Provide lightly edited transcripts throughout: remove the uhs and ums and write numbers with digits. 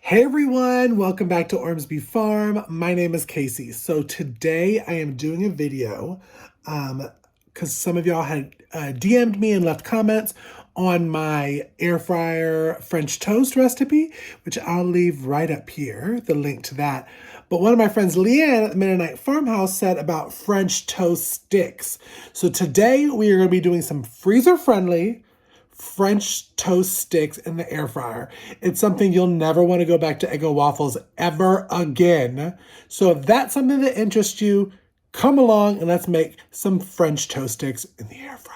Hey everyone, welcome back to Ormsby Farm. My name is Casey. So today I am doing a video because some of y'all had DM'd me and left comments on my air fryer French toast recipe, which I'll leave right up here, the link to that. But one of my friends, LeAnne at the Mennonite Farmhouse, said about French toast sticks. So today we are going to be doing some freezer-friendly French toast sticks in the air fryer. It's something you'll never want to go back to Eggo waffles ever again. So if that's something that interests you, come along and let's make some French toast sticks in the air fryer.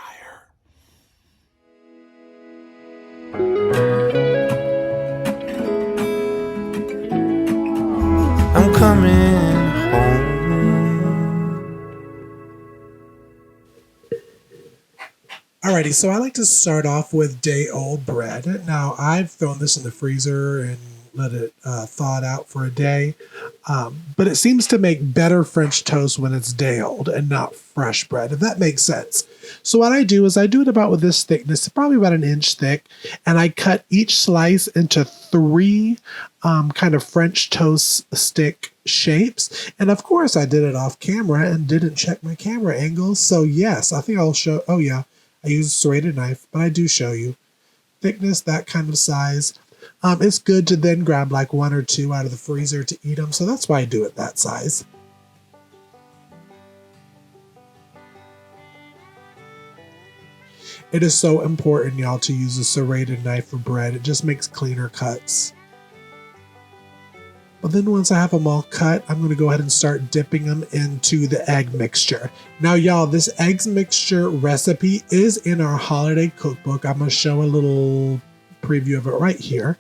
I'm coming home. Alrighty, so I like to start off with day-old bread. Now, I've thrown this in the freezer and let it thaw out for a day, but it seems to make better French toast when it's day-old and not fresh bread, if that makes sense. So what I do is I do it about with this thickness, probably about an inch thick, and I cut each slice into three kind of French toast stick shapes. And of course, I did it off camera and didn't check my camera angles. So yes, I think I'll show, oh yeah, I use a serrated knife, but I do show you. Thickness, that kind of size. It's good to then grab like one or two out of the freezer to eat them, so that's why I do it that size. It is so important, y'all, to use a serrated knife for bread. It just makes cleaner cuts. But then once I have them all cut, I'm going to go ahead and start dipping them into the egg mixture. Now, y'all, this eggs mixture recipe is in our holiday cookbook. I'm going to show a little preview of it right here.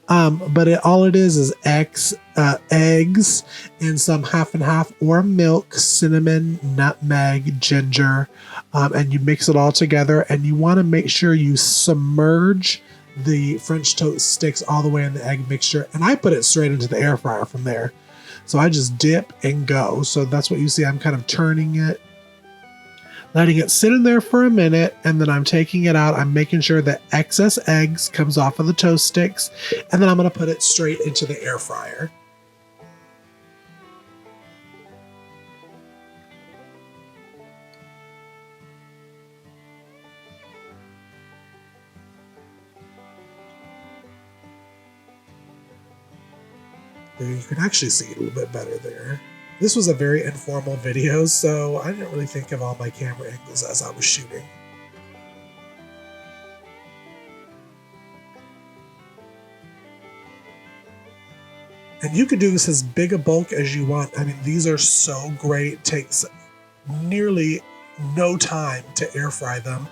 But all it is eggs and some half and half or milk, cinnamon, nutmeg, ginger, and you mix it all together. And you want to make sure you submerge the French toast sticks all the way in the egg mixture, and I put it straight into the air fryer from there. So I just dip and go. So that's what you see. I'm kind of turning it, letting it sit in there for a minute, and then I'm taking it out. I'm making sure that excess eggs comes off of the toast sticks, and then I'm going to put it straight into the air fryer. You can actually see it a little bit better there. This was a very informal video, so I didn't really think of all my camera angles as I was shooting. And you could do this as big a bulk as you want. I mean, these are so great. It takes nearly no time to air fry them.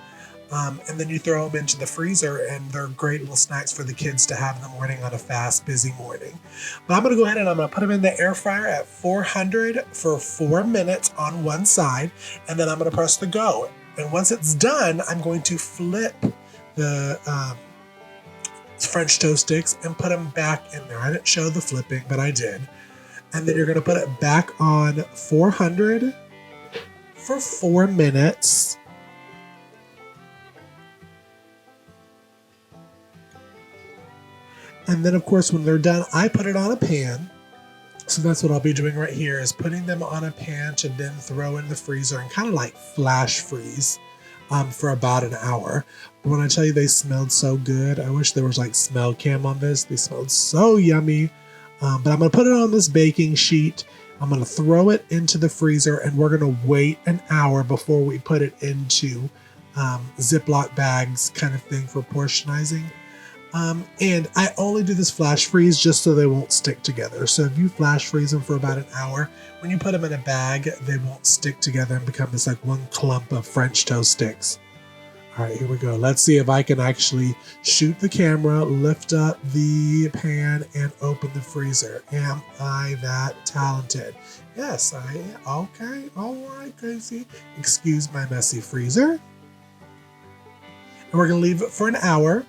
And then you throw them into the freezer, and they're great little snacks for the kids to have in the morning on a fast, busy morning. But I'm going to go ahead and I'm going to put them in the air fryer at 400 for 4 minutes on one side, and then I'm going to press the go. And once it's done, I'm going to flip the French toast sticks and put them back in there. I didn't show the flipping, but I did. And then you're going to put it back on 400 for 4 minutes. And then, of course, when they're done, I put it on a pan. So that's what I'll be doing right here, is putting them on a pan to then throw in the freezer and kind of like flash freeze for about an hour. But when I tell you they smelled so good, I wish there was like smell cam on this. They smelled so yummy. But I'm going to put it on this baking sheet. I'm going to throw it into the freezer, and we're going to wait an hour before we put it into Ziploc bags kind of thing for portionizing. And I only do this flash freeze just so they won't stick together. So if you flash freeze them for about an hour, when you put them in a bag, they won't stick together and become this like one clump of French toast sticks. All right, here we go. Let's see if I can actually shoot the camera, lift up the pan, and open the freezer. Am I that talented? Yes, I am. Okay, all right, Casey. Excuse my messy freezer. And we're going to leave it for an hour.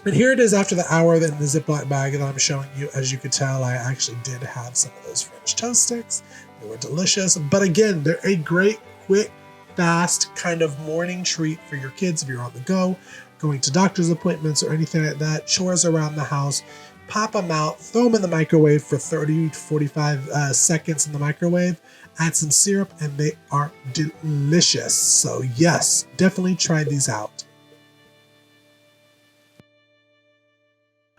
And here it is after the hour in the Ziploc bag that I'm showing you. As you could tell, I actually did have some of those French toast sticks. They were delicious. But again, they're a great, quick, fast kind of morning treat for your kids if you're on the go, going to doctor's appointments or anything like that, chores around the house. pop them out, throw them in the microwave for 30 to 45 seconds in the microwave, add some syrup, and they are delicious. So yes, definitely try these out.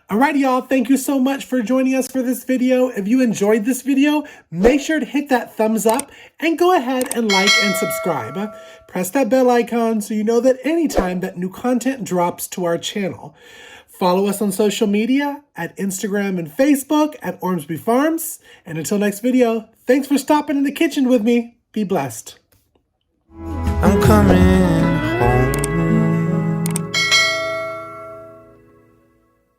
Alrighty y'all, thank you so much for joining us for this video. If you enjoyed this video, make sure to hit that thumbs up and go ahead and like and subscribe. Press that bell icon so you know that anytime that new content drops to our channel. Follow us on social media at Instagram and Facebook at Ormsby Farms. And until next video, thanks for stopping in the kitchen with me. Be blessed. I'm coming